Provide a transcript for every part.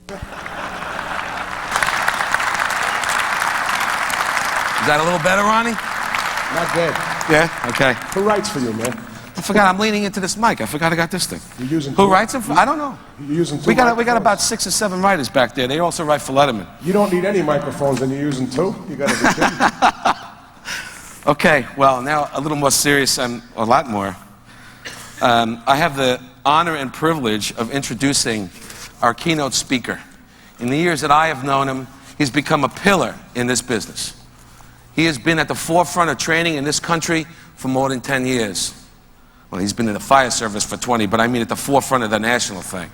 Is that a little better, Ronnie? Not bad. Yeah? Okay. Who writes for you, man? I forgot, I'm leaning into this mic. I forgot I got this thing. You're using Who writes them? I don't know. You're using two we got microphones. about 6 or 7 writers back there. They also write for Letterman. You don't need any microphones and you're using 2? You got to be kidding. Okay, well, now a little more serious and a lot more. I have the honor and privilege of introducing our keynote speaker. In the years that I have known him, he's become a pillar in this business. He has been at the forefront of training in this country for more than 10 years. Well, he's been in the fire service for 20, but I mean at the forefront of the national thing.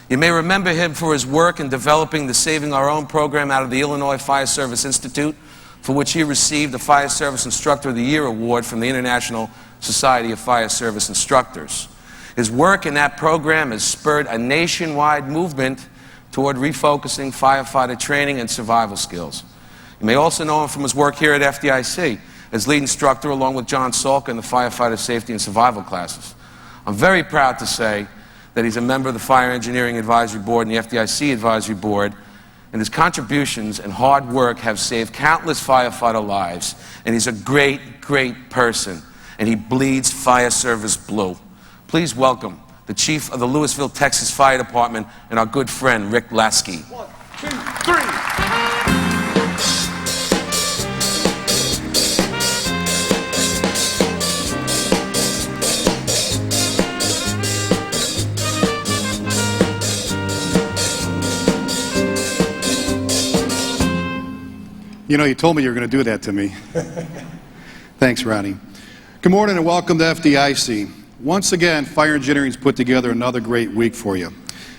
You may remember him for his work in developing the Saving Our Own program out of the Illinois Fire Service Institute, for which he received the Fire Service Instructor of the Year award from the International Society of Fire Service Instructors. His work in that program has spurred a nationwide movement toward refocusing firefighter training and survival skills. You may also know him from his work here at FDIC as lead instructor along with John Salk in the firefighter safety and survival classes. I'm very proud to say that he's a member of the Fire Engineering Advisory Board and the FDIC Advisory Board, and his contributions and hard work have saved countless firefighter lives, and he's a great, great person, and he bleeds fire service blue. Please welcome the Chief of the Louisville, Texas Fire Department and our good friend, Rick Lasky. 1, 2, 3. You know, you told me you were going to do that to me. Thanks, Ronnie. Good morning and welcome to FDIC. Once again, Fire Engineering's put together another great week for you.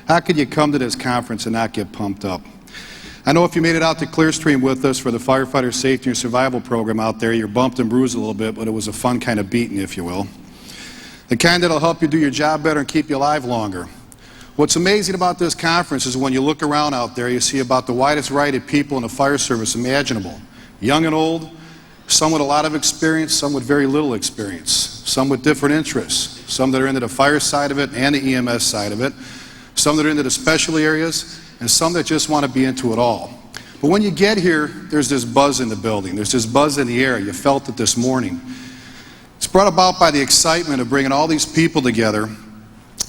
How could you come to this conference and not get pumped up? I know if you made it out to Clearstream with us for the Firefighter Safety and Survival program out there, you're bumped and bruised a little bit, but it was a fun kind of beating, if you will. The kind that'll help you do your job better and keep you alive longer. What's amazing about this conference is when you look around out there, you see about the widest variety of people in the fire service imaginable. Young and old, some with a lot of experience, some with very little experience, some with different interests, some that are into the fire side of it and the EMS side of it, some that are into the special areas, and some that just want to be into it all. But when you get here, there's this buzz in the building. There's this buzz in the air. You felt it this morning. It's brought about by the excitement of bringing all these people together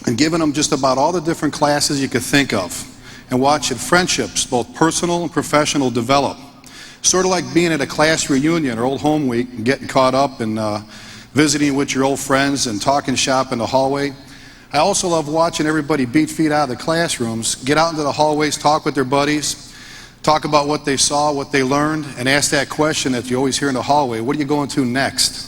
and giving them just about all the different classes you could think of, and watching friendships, both personal and professional, develop. Sort of like being at a class reunion or old home week and getting caught up and visiting with your old friends and talking shop in the hallway. I also love watching everybody beat feet out of the classrooms, get out into the hallways, talk with their buddies, talk about what they saw, what they learned, and ask that question that you always hear in the hallway: what are you going to next?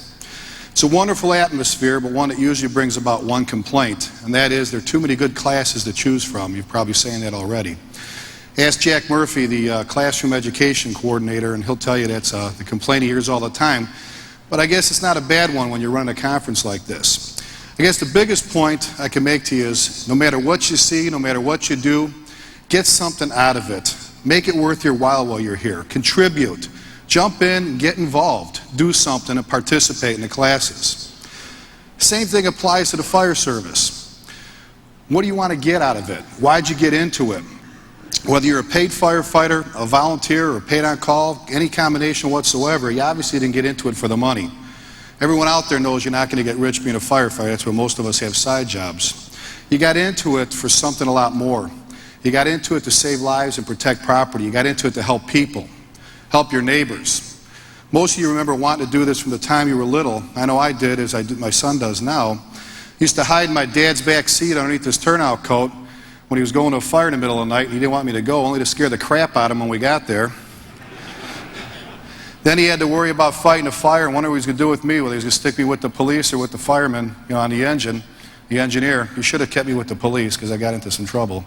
It's a wonderful atmosphere, but one that usually brings about one complaint, and that is there are too many good classes to choose from. You're probably saying that already. Ask Jack Murphy, the classroom education coordinator, and he'll tell you that's the complaint he hears all the time. But I guess it's not a bad one when you're running a conference like this. I guess the biggest point I can make to you is no matter what you see, no matter what you do, get something out of it. Make it worth your while you're here. Contribute. Jump in, get involved, do something, and participate in the classes. Same thing applies to the fire service. What do you want to get out of it? Why'd you get into it? Whether you're a paid firefighter, a volunteer, or paid on call, any combination whatsoever, you obviously didn't get into it for the money. Everyone out there knows you're not going to get rich being a firefighter. That's why most of us have side jobs. You got into it for something a lot more. You got into it to save lives and protect property. You got into it to help people. Help your neighbors. Most of you remember wanting to do this from the time you were little. I know I did, as my son does now. Used to hide in my dad's back seat underneath his turnout coat when he was going to a fire in the middle of the night, and he didn't want me to go, only to scare the crap out of him when we got there. Then he had to worry about fighting a fire and wonder what he was going to do with me, whether he was going to stick me with the police or with the fireman, on the engine, the engineer. He should have kept me with the police because I got into some trouble.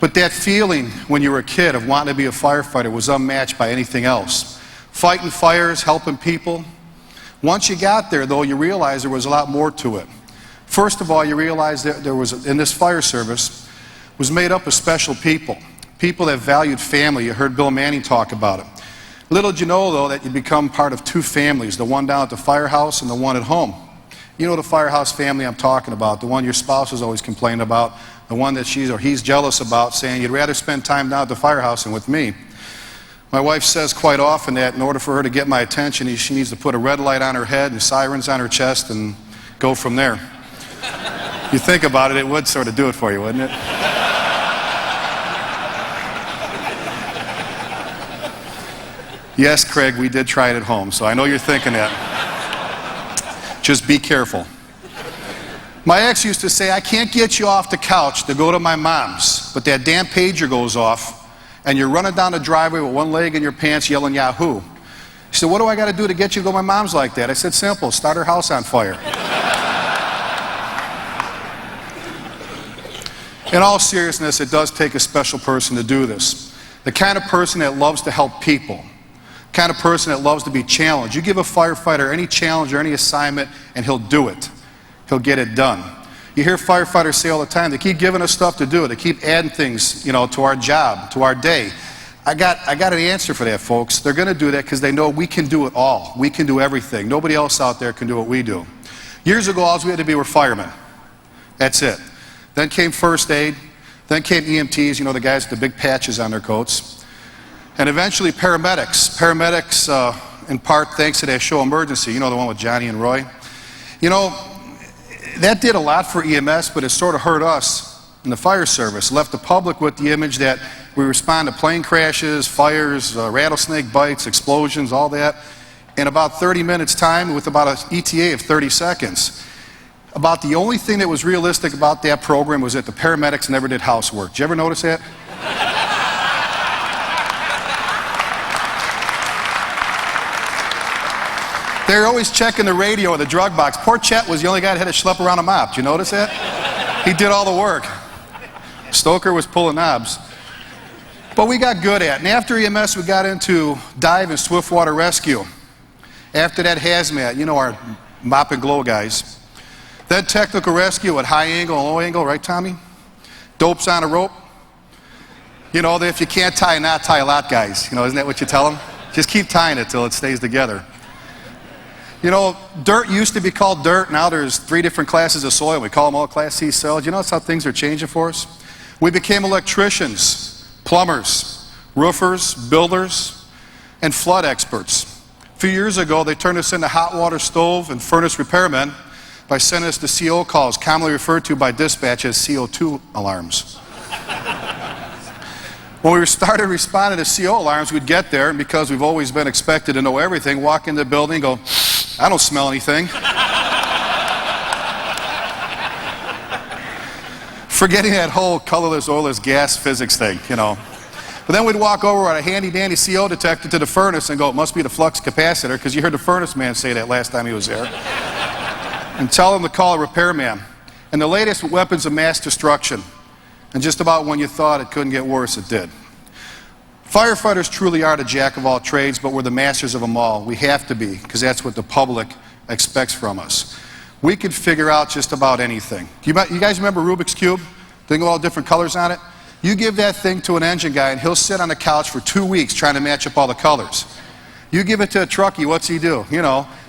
But that feeling when you were a kid of wanting to be a firefighter was unmatched by anything else. Fighting fires, helping people. Once you got there, though, you realized there was a lot more to it. First of all, you realized that there was, in this fire service, was made up of special people. People that valued family. You heard Bill Manning talk about it. Little did you know, though, that you become part of two families, the one down at the firehouse and the one at home. You know the firehouse family I'm talking about, the one your spouse is always complaining about, the one that she's or he's jealous about, saying you'd rather spend time down at the firehouse than with me. My wife says quite often that in order for her to get my attention, she needs to put a red light on her head and sirens on her chest and go from there. You think about it, it would sort of do it for you, wouldn't it? Yes, Craig, we did try it at home, so I know you're thinking that. Just be careful. My ex used to say, I can't get you off the couch to go to my mom's, but that damn pager goes off, and you're running down the driveway with one leg in your pants yelling Yahoo. She said, what do I got to do to get you to go to my mom's like that? I said, simple, start her house on fire. In all seriousness, it does take a special person to do this. The kind of person that loves to help people. The kind of person that loves to be challenged. You give a firefighter any challenge or any assignment, and he'll do it. He'll get it done. You hear firefighters say all the time, they keep giving us stuff to do. They keep adding things, to our job, to our day. I got an answer for that, folks. They're going to do that because they know we can do it all. We can do everything. Nobody else out there can do what we do. Years ago, all we had to be were firemen. That's it. Then came first aid. Then came EMTs, the guys with the big patches on their coats. And eventually paramedics. Paramedics, in part thanks to that show Emergency, the one with Johnny and Roy. That did a lot for EMS, but it sort of hurt us in the fire service. Left the public with the image that we respond to plane crashes, fires, rattlesnake bites, explosions, all that, in about 30 minutes time with about an ETA of 30 seconds. About the only thing that was realistic about that program was that the paramedics never did housework. Did you ever notice that? They were always checking the radio or the drug box. Poor Chet was the only guy that had to schlep around a mop. Did you notice that? He did all the work. Stoker was pulling knobs. But we got good at it. And after EMS, we got into dive and swiftwater rescue. After that, hazmat, our mop and glow guys. Then technical rescue at high angle and low angle, right, Tommy? Dopes on a rope. If you can't tie a knot, tie a lot, guys. Isn't that what you tell them? Just keep tying it till it stays together. Dirt used to be called dirt. Now there's 3 different classes of soil. We call them all Class C soil. Do you notice how things are changing for us? We became electricians, plumbers, roofers, builders, and flood experts. A few years ago, they turned us into hot water stove and furnace repairmen by sending us the CO calls, commonly referred to by dispatch as CO2 alarms. When we started responding to CO alarms, we'd get there, and because we've always been expected to know everything, walk in the building and go, I don't smell anything. Forgetting that whole colorless, oilless gas physics thing, But then we'd walk over with a handy-dandy CO detector to the furnace and go, it must be the flux capacitor, because you heard the furnace man say that last time he was there. And tell him to call a repairman. And the latest weapons of mass destruction. And just about when you thought it couldn't get worse, it did. Firefighters truly are the jack of all trades, but we're the masters of them all. We have to be, because that's what the public expects from us. We could figure out just about anything. You guys remember Rubik's Cube? Thing with all different colors on it? You give that thing to an engine guy, and he'll sit on the couch for 2 weeks trying to match up all the colors. You give it to a truckie, what's he do?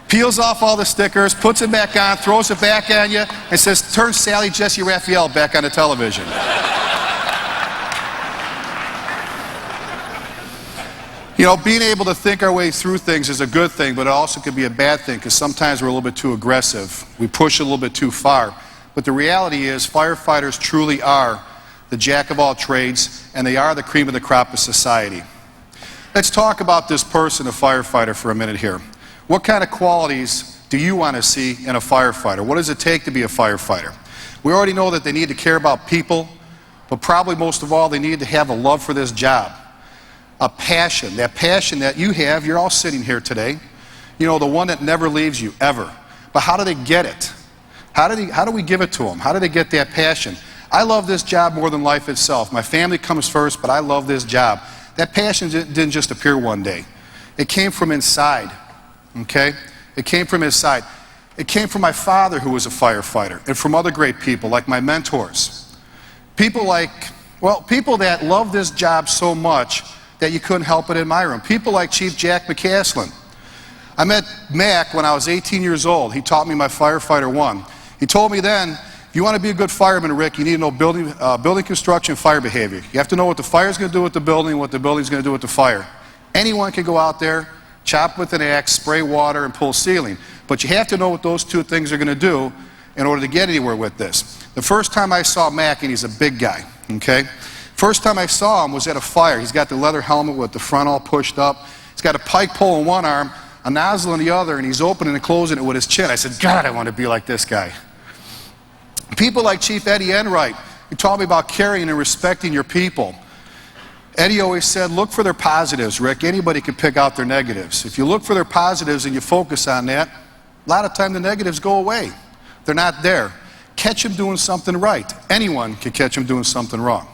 Peels off all the stickers, puts it back on, throws it back at you, and says, turn Sally Jesse Raphael back on the television. Being able to think our way through things is a good thing, but it also could be a bad thing because sometimes we're a little bit too aggressive. We push a little bit too far. But the reality is firefighters truly are the jack of all trades, and they are the cream of the crop of society. Let's talk about this person, a firefighter, for a minute here. What kind of qualities do you want to see in a firefighter? What does it take to be a firefighter? We already know that they need to care about people, but probably most of all, they need to have a love for this job. A passion, that passion that you have, you're all sitting here today, the one that never leaves you, ever. But how do they get it? How do we give it to them? How do they get that passion? I love this job more than life itself. My family comes first, but I love this job. That passion didn't just appear one day. It came from inside, okay? It came from inside. It came from my father, who was a firefighter, and from other great people, like my mentors. People that love this job so much that you couldn't help but admire them. People like Chief Jack McCaslin. I met Mac when I was 18 years old. He taught me my firefighter 1. He told me then, if you want to be a good fireman, Rick, you need to know building construction, fire behavior. You have to know what the fire is going to do with the building and what the building is going to do with the fire. Anyone can go out there, chop with an axe, spray water, and pull ceiling. But you have to know what those two things are going to do in order to get anywhere with this. The first time I saw Mac, and he's a big guy, okay? First time I saw him was at a fire. He's got the leather helmet with the front all pushed up. He's got a pike pole in one arm, a nozzle in the other, and he's opening and closing it with his chin. I said, God, I want to be like this guy. People like Chief Eddie Enright, who taught me about caring and respecting your people. Eddie always said, look for their positives, Rick. Anybody can pick out their negatives. If you look for their positives and you focus on that, a lot of time the negatives go away. They're not there. Catch them doing something right. Anyone can catch them doing something wrong.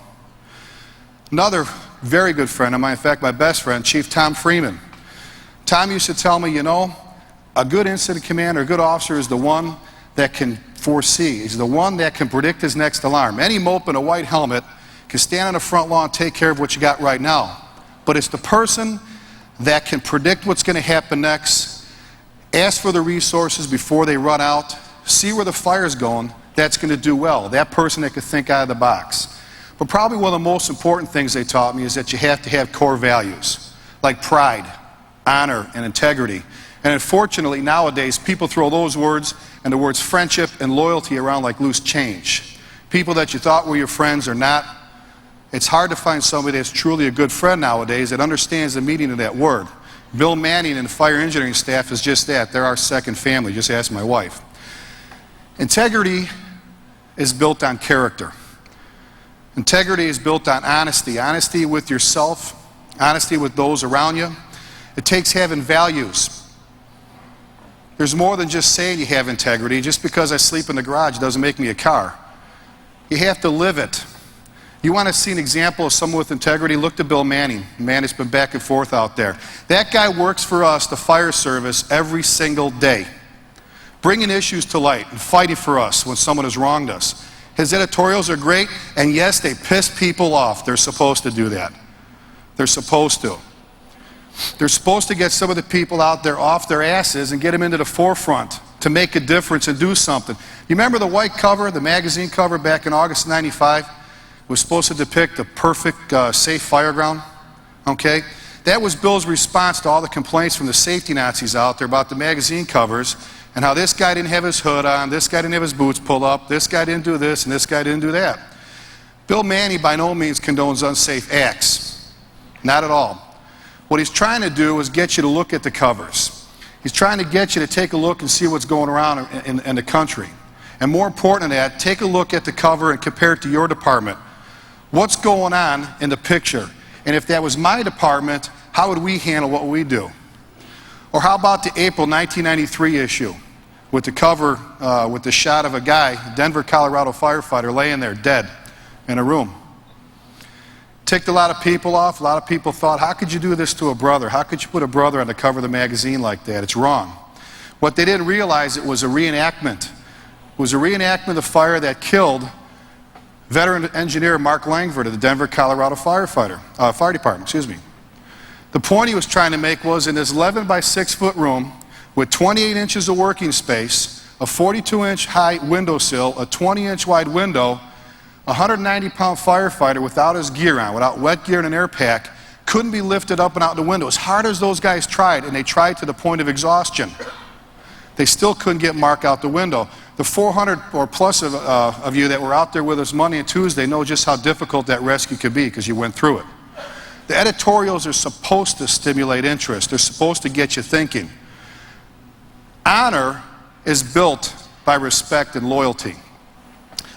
Another very good friend of mine, in fact, my best friend, Chief Tom Freeman. Tom used to tell me, you know, a good incident commander, a good officer is the one that can foresee. He's the one that can predict his next alarm. Any mope in a white helmet can stand on the front lawn and take care of what you got right now. But it's the person that can predict what's going to happen next, ask for the resources before they run out, see where the fire's going, that's going to do well. That person that can think out of the box. But probably one of the most important things they taught me is that you have to have core values, like pride, honor, and integrity. And unfortunately, nowadays, people throw those words and the words friendship and loyalty around like loose change. People that you thought were your friends are not. It's hard to find somebody that's truly a good friend nowadays that understands the meaning of that word. Bill Manning and the fire engineering staff is just that. They're our second family. Just ask my wife. Integrity is built on character. Integrity is built on honesty. Honesty with yourself, honesty with those around you. It takes having values. There's more than just saying you have integrity. Just because I sleep in the garage doesn't make me a car. You have to live it. You want to see an example of someone with integrity? Look to Bill Manning. Man, it's been back and forth out there. That guy works for us, the fire service, every single day, bringing issues to light and fighting for us when someone has wronged us. His editorials are great, and yes, they piss people off. They're supposed to do that. They're supposed to. They're supposed to get some of the people out there off their asses and get them into the forefront to make a difference and do something. You remember the white cover, the magazine cover back in August '95? It was supposed to depict the perfect, safe fireground. Okay? That was Bill's response to all the complaints from the safety Nazis out there about the magazine covers and how this guy didn't have his hood on, this guy didn't have his boots pulled up, this guy didn't do this, and this guy didn't do that. Bill Manning by no means condones unsafe acts. Not at all. What he's trying to do is get you to look at the covers. He's trying to get you to take a look and see what's going around in the country. And more important than that, take a look at the cover and compare it to your department. What's going on in the picture? And if that was my department, how would we handle what we do? Or how about the April 1993 issue with the cover, with the shot of a guy, a Denver, Colorado firefighter, laying there dead in a room? Ticked a lot of people off. A lot of people thought, how could you do this to a brother? How could you put a brother on the cover of the magazine like that? It's wrong. What they didn't realize, it was a reenactment. It was a reenactment of the fire that killed veteran engineer Mark Langford of the Denver, Colorado Fire Department. The point he was trying to make was in this 11 by 6 foot room with 28 inches of working space, a 42-inch high windowsill, a 20-inch wide window, a 190-pound firefighter without his gear on, without wet gear and an air pack, couldn't be lifted up and out the window. As hard as those guys tried, and they tried to the point of exhaustion, they still couldn't get Mark out the window. The 400 or plus of you that were out there with us Monday and Tuesday know just how difficult that rescue could be because you went through it. The editorials are supposed to stimulate interest. They're supposed to get you thinking. Honor is built by respect and loyalty.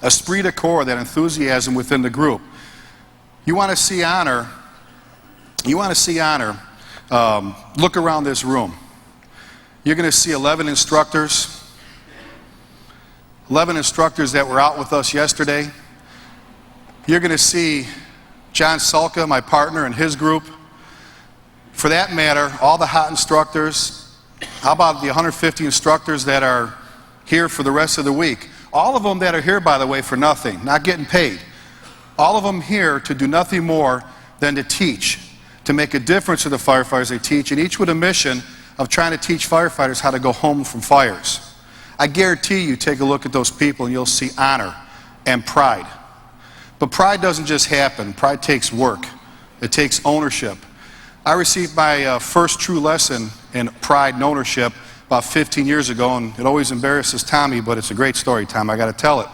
Esprit de corps, that enthusiasm within the group. You want to see honor, look around this room. You're going to see 11 instructors that were out with us yesterday. You're going to see John Sulka, my partner, and his group. For that matter, all the hot instructors. How about the 150 instructors that are here for the rest of the week? All of them that are here, by the way, for nothing, not getting paid. All of them here to do nothing more than to teach, to make a difference to the firefighters they teach, and each with a mission of trying to teach firefighters how to go home from fires. I guarantee you take a look at those people and you'll see honor and pride. But pride doesn't just happen. Pride takes work. It takes ownership. I received my first true lesson in pride and ownership about 15 years ago, and it always embarrasses Tommy, but it's a great story, Tom. I got to tell it.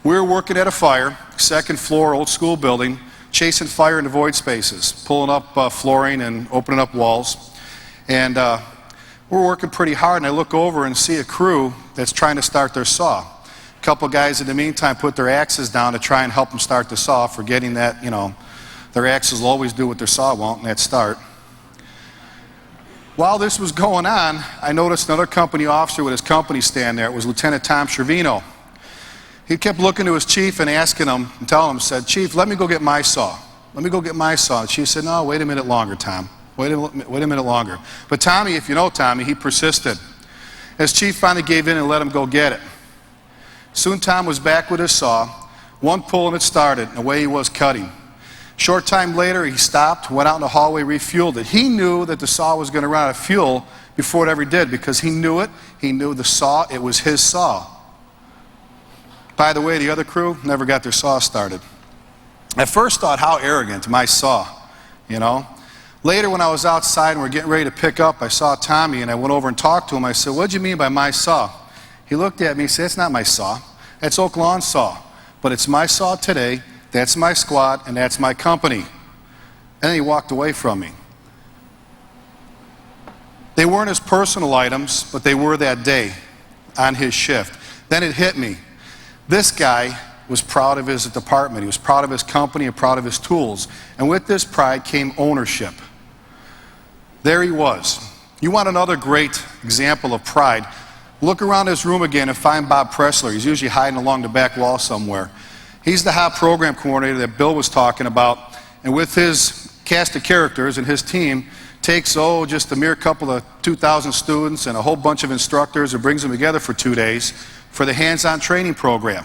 We were working at a fire, second floor, old school building, chasing fire into void spaces, pulling up flooring and opening up walls. And we're working pretty hard, and I look over and see a crew that's trying to start their saw. A couple guys in the meantime put their axes down to try and help them start the saw, forgetting that, their axes will always do what their saw won't, and that's start. While this was going on, I noticed another company officer with his company stand there. It was Lieutenant Tom Cervino. He kept looking to his chief and asking him, and telling him, said, "Chief, let me go get my saw. Let me go get my saw." The chief said, "No, wait a minute longer, Tom. Wait a minute longer." But Tommy, if you know Tommy, he persisted. His chief finally gave in and let him go get it. Soon Tom was back with his saw. One pull and it started, and away he was cutting. Short time later, he stopped, went out in the hallway, refueled it. He knew that the saw was going to run out of fuel before it ever did, because he knew it. He knew the saw. It was his saw. By the way, the other crew never got their saw started. I first thought, how arrogant, my saw, Later, when I was outside and we're getting ready to pick up, I saw Tommy and I went over and talked to him. I said, "What do you mean by my saw?" He looked at me and said, "It's not my saw. That's Oak Lawn's saw. But it's my saw today. That's my squad, and that's my company." And then he walked away from me. They weren't his personal items, but they were that day on his shift. Then it hit me. This guy was proud of his department. He was proud of his company and proud of his tools. And with this pride came ownership. There he was. You want another great example of pride? Look around this room again and find Bob Pressler. He's usually hiding along the back wall somewhere. He's the HOP program coordinator that Bill was talking about, and with his cast of characters and his team, takes, just a mere couple of 2,000 students and a whole bunch of instructors and brings them together for 2 days for the hands-on training program.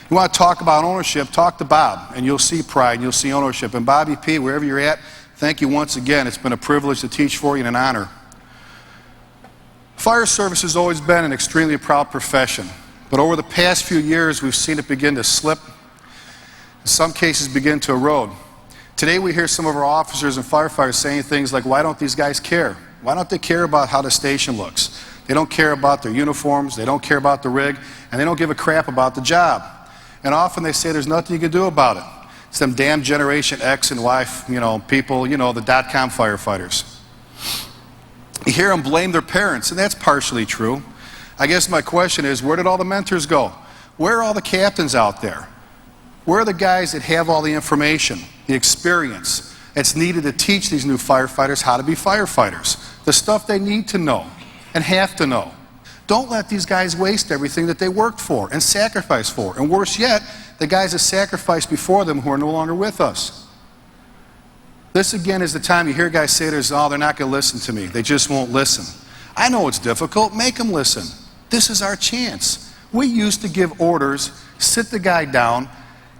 You want to talk about ownership, talk to Bob, and you'll see pride, and you'll see ownership. And Bobby P., wherever you're at, thank you once again. It's been a privilege to teach for you and an honor. Fire service has always been an extremely proud profession. But over the past few years, we've seen it begin to slip, in some cases begin to erode. Today we hear some of our officers and firefighters saying things like, "Why don't these guys care? Why don't they care about how the station looks? They don't care about their uniforms, they don't care about the rig, and they don't give a crap about the job." And often they say there's nothing you can do about it. It's them damn Generation X and Y, people, the .com firefighters. You hear them blame their parents, and that's partially true. I guess my question is, where did all the mentors go? Where are all the captains out there? Where are the guys that have all the information, the experience that's needed to teach these new firefighters how to be firefighters? The stuff they need to know and have to know. Don't let these guys waste everything that they worked for and sacrificed for. And worse yet, the guys that sacrificed before them who are no longer with us. This again is the time you hear guys say they're not going to listen to me. They just won't listen. I know it's difficult. Make them listen. This is our chance. We used to give orders, sit the guy down,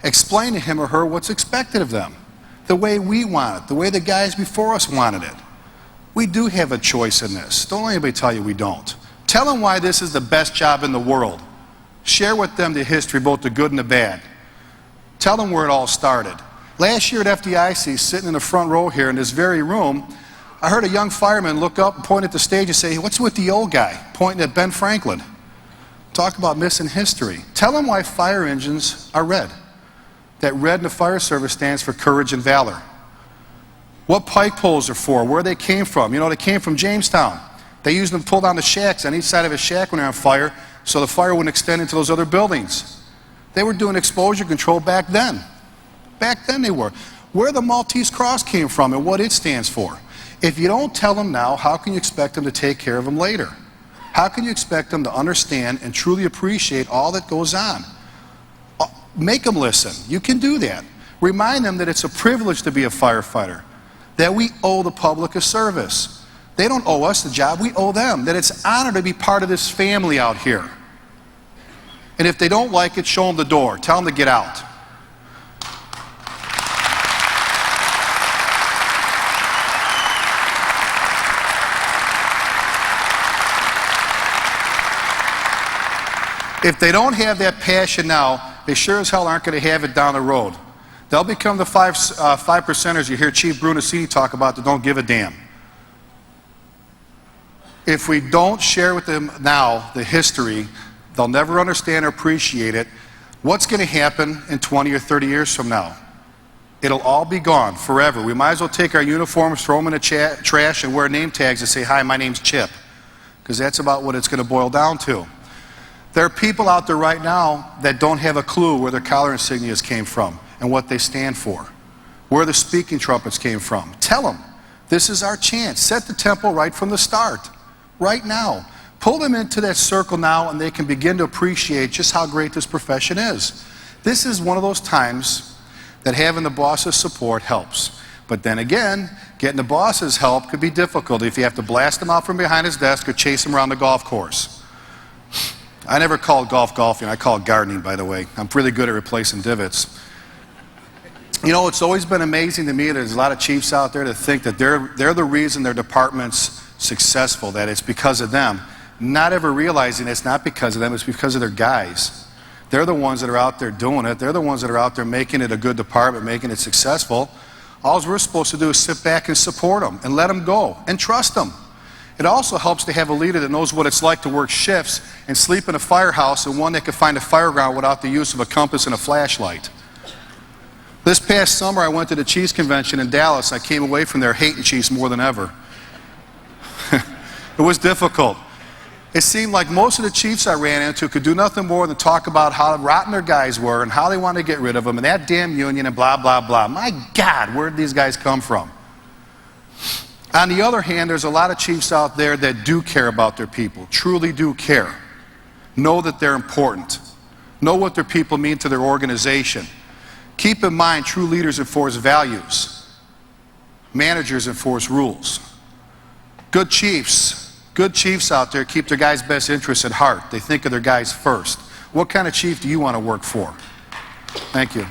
explain to him or her what's expected of them, the way we want it, the way the guys before us wanted it. We do have a choice in this. Don't let anybody tell you we don't. Tell them why this is the best job in the world. Share with them the history, both the good and the bad. Tell them where it all started. Last year at FDIC, sitting in the front row here in this very room, I heard a young fireman look up and point at the stage and say, "What's with the old guy?" pointing at Ben Franklin. Talk about missing history. Tell them why fire engines are red. That red in the fire service stands for courage and valor. What pike poles are for, where they came from. They came from Jamestown. They used them to pull down the shacks on each side of a shack when they're on fire so the fire wouldn't extend into those other buildings. They were doing exposure control back then. Back then they were. Where the Maltese Cross came from and what it stands for. If you don't tell them now, how can you expect them to take care of them later? How can you expect them to understand and truly appreciate all that goes on? Make them listen. You can do that. Remind them that it's a privilege to be a firefighter, that we owe the public a service. They don't owe us the job, we owe them, that it's an honor to be part of this family out here. And if they don't like it, show them the door. Tell them to get out. If they don't have that passion now, they sure as hell aren't going to have it down the road. They'll become the five percenters you hear Chief Brunacini talk about that don't give a damn. If we don't share with them now the history, they'll never understand or appreciate it. What's going to happen in 20 or 30 years from now? It'll all be gone forever. We might as well take our uniforms, throw them in the trash, and wear name tags and say, "Hi, my name's Chip," because that's about what it's going to boil down to. There are people out there right now that don't have a clue where their collar insignias came from and what they stand for, where the speaking trumpets came from. Tell them, this is our chance. Set the tempo right from the start, right now. Pull them into that circle now, and they can begin to appreciate just how great this profession is. This is one of those times that having the boss's support helps. But then again, getting the boss's help could be difficult if you have to blast him out from behind his desk or chase him around the golf course. I never called golfing. I call it gardening, by the way. I'm really good at replacing divots. You know, it's always been amazing to me. There's a lot of chiefs out there that think that they're the reason their department's successful, that it's because of them. Not ever realizing it's not because of them, it's because of their guys. They're the ones that are out there doing it. They're the ones that are out there making it a good department, making it successful. All we're supposed to do is sit back and support them and let them go and trust them. It also helps to have a leader that knows what it's like to work shifts and sleep in a firehouse, and one that can find a fire ground without the use of a compass and a flashlight. This past summer, I went to the Chiefs Convention in Dallas. I came away from there hating Chiefs more than ever. It was difficult. It seemed like most of the chiefs I ran into could do nothing more than talk about how rotten their guys were and how they wanted to get rid of them and that damn union and blah, blah, blah. My God, where did these guys come from? On the other hand, there's a lot of chiefs out there that do care about their people, truly do care. Know that they're important. Know what their people mean to their organization. Keep in mind, true leaders enforce values. Managers enforce rules. Good chiefs out there keep their guys' best interests at heart. They think of their guys first. What kind of chief do you want to work for? Thank you.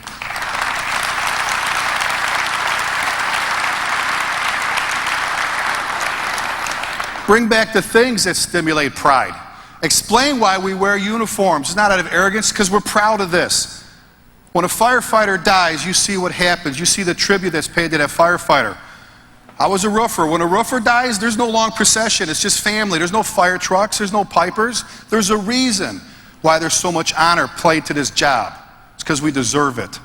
Bring back the things that stimulate pride. Explain why we wear uniforms. It's not out of arrogance, because we're proud of this. When a firefighter dies, you see what happens. You see the tribute that's paid to that firefighter. I was a roofer. When a roofer dies, there's no long procession. It's just family. There's no fire trucks. There's no pipers. There's a reason why there's so much honor played to this job. It's because we deserve it.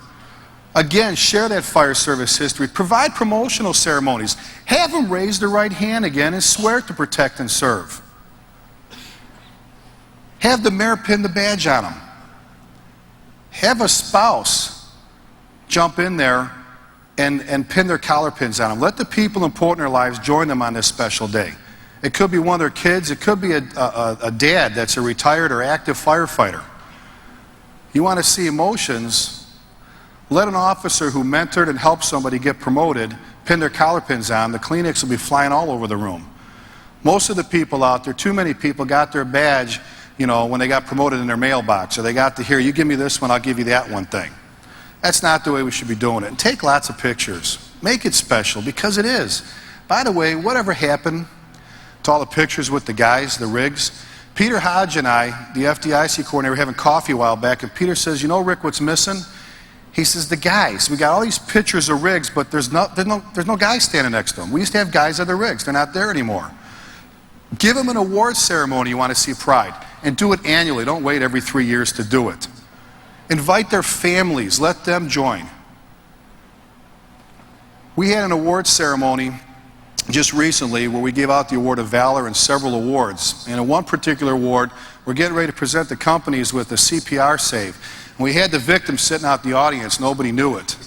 Again, share that fire service history. Provide promotional ceremonies. Have them raise their right hand again and swear to protect and serve. Have the mayor pin the badge on them. Have a spouse jump in there and pin their collar pins on them. Let the people important in their lives join them on this special day. It could be one of their kids. It could be a dad that's a retired or active firefighter. You want to see emotions? Let an officer who mentored and helped somebody get promoted pin their collar pins on. The Kleenex will be flying all over the room. Most of the people out there, too many people, got their badge, you know, when they got promoted in their mailbox, or they got to hear, you give me this one, I'll give you that one thing. That's not the way we should be doing it. And take lots of pictures. Make it special, because it is. By the way, whatever happened to all the pictures with the guys, the rigs? Peter Hodge and I, the FDIC coordinator, were having coffee a while back, and Peter says, you know, Rick, what's missing? He says, the guys. We got all these pictures of rigs, but there's no guys standing next to them. We used to have guys at the rigs. They're not there anymore. Give them an awards ceremony you want to see pride, and do it annually. Don't wait every 3 years to do it. Invite their families. Let them join. We had an awards ceremony just recently where we gave out the Award of Valor and several awards. And in one particular award, we're getting ready to present the companies with a CPR save. And we had the victim sitting out in the audience. Nobody knew it.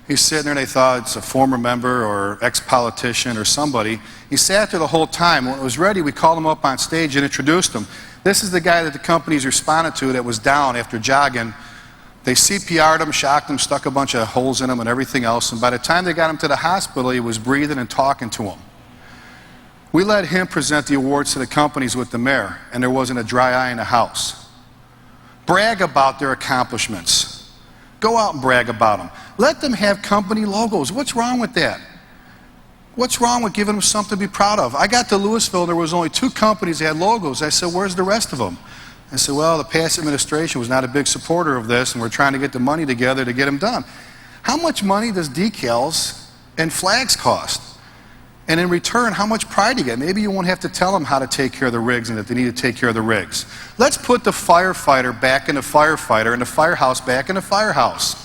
He's sitting there and they thought it's a former member or ex-politician or somebody. He sat there the whole time. When it was ready, we called him up on stage and introduced him. This is the guy that the companies responded to that was down after jogging. They CPR'd him, shocked him, stuck a bunch of holes in him and everything else. And by the time they got him to the hospital, he was breathing and talking to him. We let him present the awards to the companies with the mayor, and there wasn't a dry eye in the house. Brag about their accomplishments. Go out and brag about them. Let them have company logos. What's wrong with that? What's wrong with giving them something to be proud of? I got to Louisville, and there was only 2 companies that had logos. I said, where's the rest of them? I said, well, the past administration was not a big supporter of this, and we're trying to get the money together to get them done. How much money does decals and flags cost? And in return, how much pride do you get? Maybe you won't have to tell them how to take care of the rigs and that they need to take care of the rigs. Let's put the firefighter back in the firefighter and the firehouse back in the firehouse.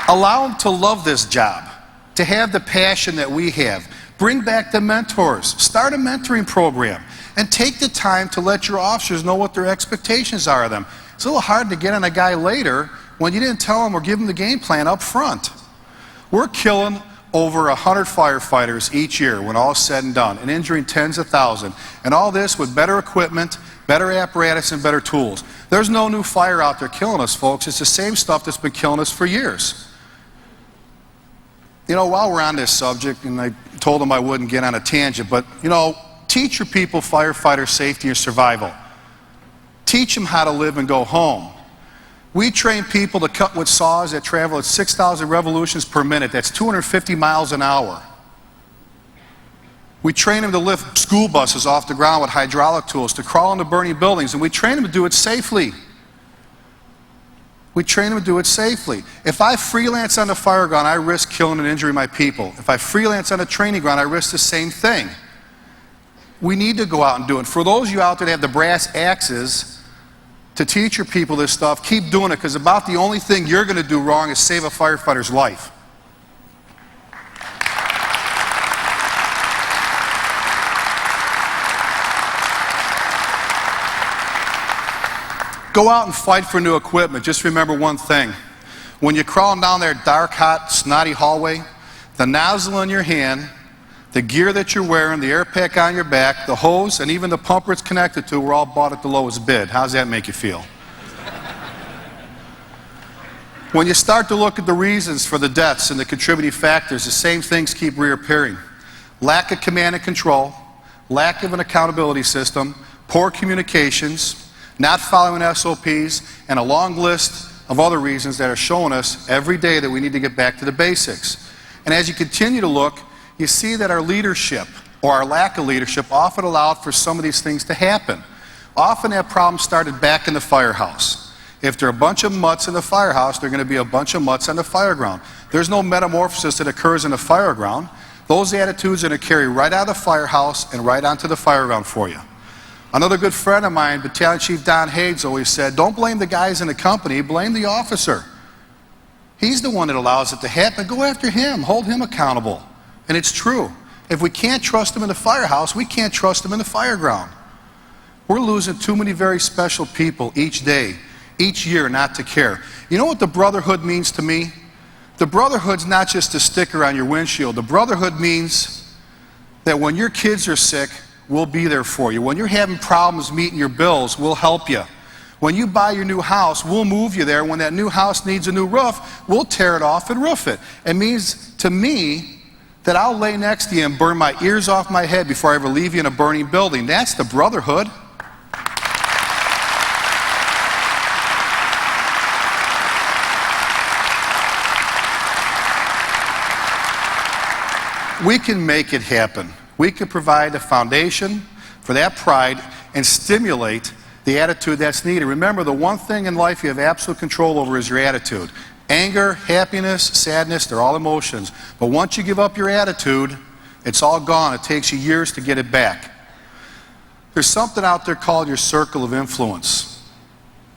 Allow them to love this job, to have the passion that we have. Bring back the mentors. Start a mentoring program. And take the time to let your officers know what their expectations are of them. It's a little hard to get on a guy later when you didn't tell him or give him the game plan up front. We're killing over 100 firefighters each year when all is said and done, and injuring tens of thousands. And all this with better equipment, better apparatus, and better tools. There's no new fire out there killing us, folks. It's the same stuff that's been killing us for years. You know, while we're on this subject, and I told them I wouldn't get on a tangent, but, you know, teach your people firefighter safety and survival. Teach them how to live and go home. We train people to cut with saws that travel at 6,000 revolutions per minute. That's 250 miles an hour. We train them to lift school buses off the ground with hydraulic tools, to crawl into burning buildings, and we train them to do it safely. We train them to do it safely. If I freelance on the fire ground, I risk killing and injuring my people. If I freelance on a training ground, I risk the same thing. We need to go out and do it. For those of you out there that have the brass axes to teach your people this stuff, keep doing it, because about the only thing you're going to do wrong is save a firefighter's life. Go out and fight for new equipment. Just remember one thing. When you're crawling down that dark, hot, snotty hallway, the nozzle in your hand, the gear that you're wearing, the air pack on your back, the hose, and even the pumper it's connected to were all bought at the lowest bid. How does that make you feel? When you start to look at the reasons for the deaths and the contributing factors, the same things keep reappearing. Lack of command and control, lack of an accountability system, poor communications, not following SOPs, and a long list of other reasons that are showing us every day that we need to get back to the basics. And as you continue to look, you see that our leadership, or our lack of leadership, often allowed for some of these things to happen. Often that problem started back in the firehouse. If there are a bunch of mutts in the firehouse, there are going to be a bunch of mutts on the fire ground. There's no metamorphosis that occurs in the fire ground. Those attitudes are going to carry right out of the firehouse and right onto the fire ground for you. Another good friend of mine, Battalion Chief Don Hades, always said, don't blame the guys in the company, blame the officer. He's the one that allows it to happen. Go after him, hold him accountable. And it's true. If we can't trust them in the firehouse, we can't trust them in the fire ground. We're losing too many very special people each day, each year, not to care. You know what the brotherhood means to me? The brotherhood's not just a sticker on your windshield. The brotherhood means that when your kids are sick, we'll be there for you. When you're having problems meeting your bills, we'll help you. When you buy your new house, we'll move you there. When that new house needs a new roof, we'll tear it off and roof it. It means to me that I'll lay next to you and burn my ears off my head before I ever leave you in a burning building. That's the brotherhood. We can make it happen. We can provide the foundation for that pride and stimulate the attitude that's needed. Remember, the one thing in life you have absolute control over is your attitude. Anger, happiness, sadness, they're all emotions. But once you give up your attitude, it's all gone. It takes you years to get it back. There's something out there called your circle of influence.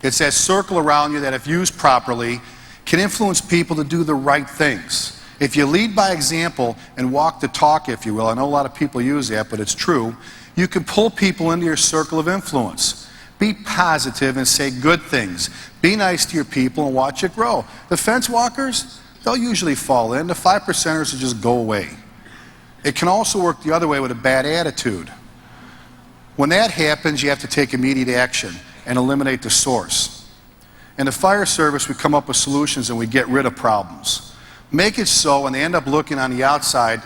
It's that circle around you that, if used properly, can influence people to do the right things. If you lead by example and walk the talk, if you will, I know a lot of people use that, but it's true, you can pull people into your circle of influence. Be positive and say good things. Be nice to your people and watch it grow. The fence walkers, they'll usually fall in. The 5%ers will just go away. It can also work the other way with a bad attitude. When that happens, you have to take immediate action and eliminate the source. In the fire service, we come up with solutions and we get rid of problems. Make it so, and they end up looking on the outside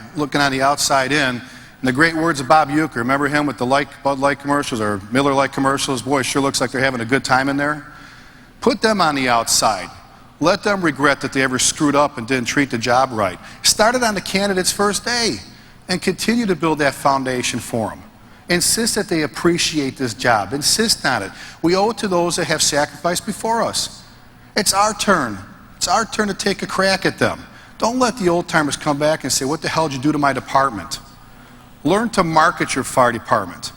in. And the great words of Bob Uecker, remember him with the Bud Light commercials or Miller Lite commercials? Boy, it sure looks like they're having a good time in there. Put them on the outside. Let them regret that they ever screwed up and didn't treat the job right. Start it on the candidate's first day and continue to build that foundation for them. Insist that they appreciate this job. Insist on it. We owe it to those that have sacrificed before us. It's our turn. It's our turn to take a crack at them. Don't let the old timers come back and say, what the hell did you do to my department? Learn to market your fire department.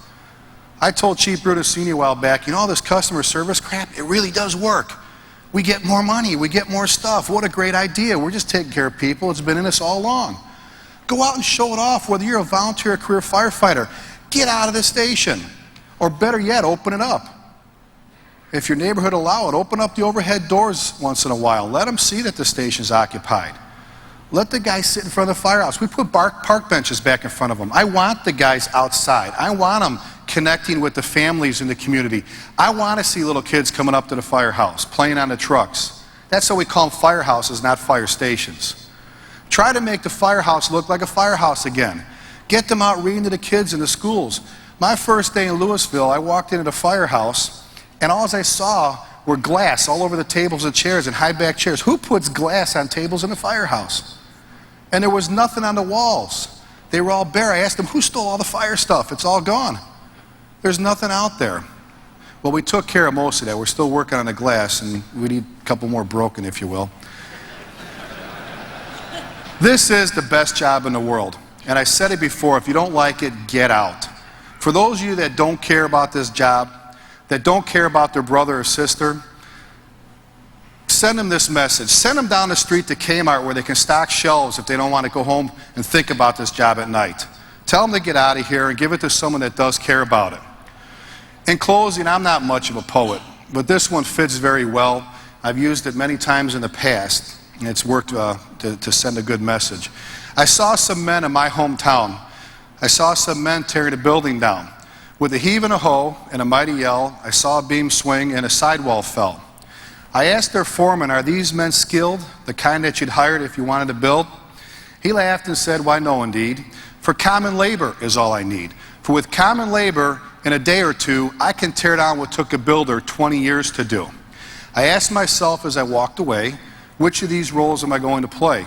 I told Chief Brunacini a while back, you know, all this customer service crap, it really does work. We get more money, we get more stuff. What a great idea. We're just taking care of people. It's been in us all along. Go out and show it off, whether you're a volunteer or career firefighter. Get out of the station. Or better yet, open it up. If your neighborhood allow it, open up the overhead doors once in a while. Let them see that the station's occupied. Let the guys sit in front of the firehouse. We put park benches back in front of them. I want the guys outside. I want them connecting with the families in the community. I want to see little kids coming up to the firehouse, playing on the trucks. That's why we call them firehouses, not fire stations. Try to make the firehouse look like a firehouse again. Get them out reading to the kids in the schools. My first day in Louisville, I walked into the firehouse, and all I saw were glass all over the tables and chairs and high back chairs. Who puts glass on tables in the firehouse? And there was nothing on the walls. They were all bare. I asked them, who stole all the fire stuff? It's all gone. There's nothing out there. Well, we took care of most of that. We're still working on the glass, and we need a couple more broken, if you will. This is the best job in the world. And I said it before, if you don't like it, get out. For those of you that don't care about this job, that don't care about their brother or sister, send them this message. Send them down the street to Kmart where they can stock shelves if they don't want to go home and think about this job at night. Tell them to get out of here and give it to someone that does care about it. In closing, I'm not much of a poet, but this one fits very well. I've used it many times in the past, and it's worked to send a good message. I saw some men in my hometown. I saw some men tearing a building down. With a heave and a hoe and a mighty yell, I saw a beam swing and a sidewall fell. I asked their foreman, are these men skilled, the kind that you'd hired if you wanted to build? He laughed and said, why no indeed, for common labor is all I need. For with common labor, in a day or two, I can tear down what took a builder 20 years to do. I asked myself as I walked away, which of these roles am I going to play?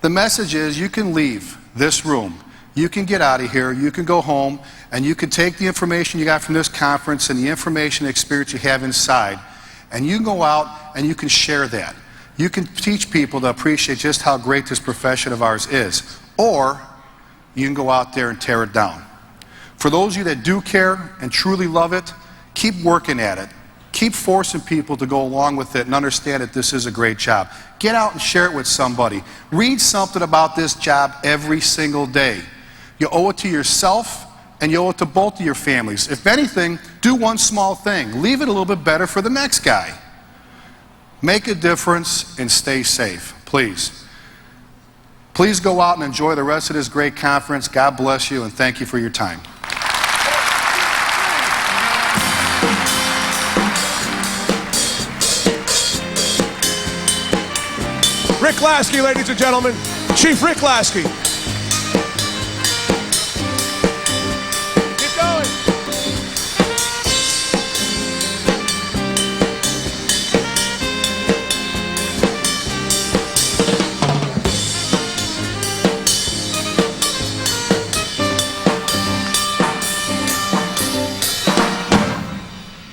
The message is you can leave this room, you can get out of here, you can go home, and you can take the information you got from this conference and the information and experience you have inside, and you can go out and you can share that. You can teach people to appreciate just how great this profession of ours is. Or you can go out there and tear it down. For those of you that do care and truly love it, keep working at it. Keep forcing people to go along with it and understand that this is a great job. Get out and share it with somebody. Read something about this job every single day. You owe it to yourself and you owe it to both of your families. If anything, do one small thing. Leave it a little bit better for the next guy. Make a difference and stay safe, please. Please go out and enjoy the rest of this great conference. God bless you and thank you for your time. Rick Lasky, ladies and gentlemen. Chief Rick Lasky. Keep going.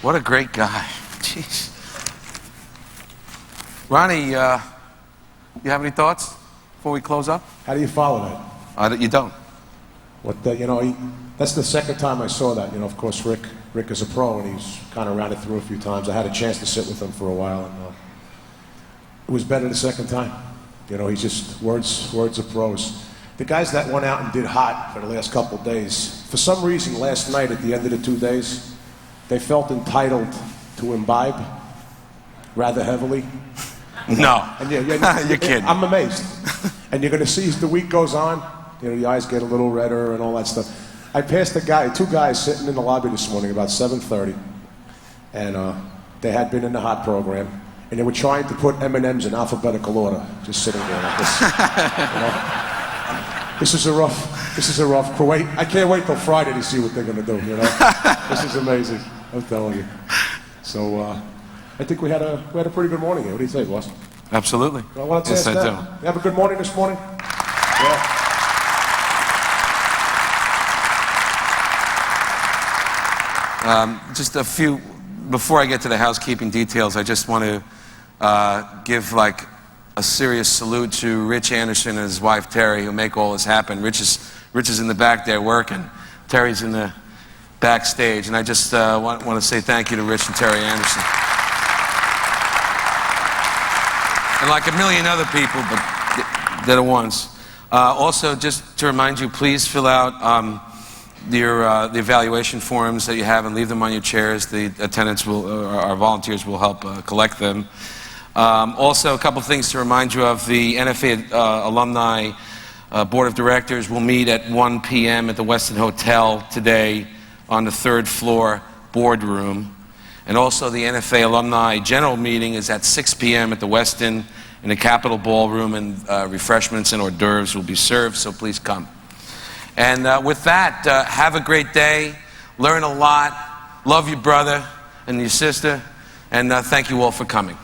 What a great guy. Jeez. Ronnie, you have any thoughts before we close up? How do you follow that? You don't. That's the second time I saw that. Of course, Rick is a pro, and he's kind of ran it through a few times. I had a chance to sit with him for a while, and it was better the second time. He's just words of prose. The guys that went out and did hot for the last couple of days, for some reason last night at the end of the 2 days, they felt entitled to imbibe rather heavily. No. And You're kidding. I'm amazed. And you're going to see as the week goes on, the eyes get a little redder and all that stuff. I passed two guys sitting in the lobby this morning about 7:30, and they had been in the hot program, and they were trying to put M&Ms in alphabetical order, just sitting there like this. This is a rough. I can't wait till Friday to see what they're going to do. This is amazing. I'm telling you. So I think we had a pretty good morning here. What do you say, boss? Absolutely. Well, I want to Yes, ask I that. do. You have a good morning this morning? Yeah. Just a few, before I get to the housekeeping details, I just want to give like a serious salute to Rich Anderson and his wife Terry, who make all this happen. Rich is in the back there working. Terry's in the backstage, and I just want to say thank you to Rich and Terry Anderson. And like a million other people, but they're the ones. Also, just to remind you, please fill out the evaluation forms that you have and leave them on your chairs. The attendants our volunteers will help collect them. Also, a couple things to remind you of. The NFA Alumni Board of Directors will meet at 1 p.m. at the Westin Hotel today on the 3rd floor boardroom. And also the NFA Alumni General Meeting is at 6 p.m. at the Westin in the Capitol Ballroom, and refreshments and hors d'oeuvres will be served, so please come. And with that, have a great day, learn a lot, love your brother and your sister, and thank you all for coming.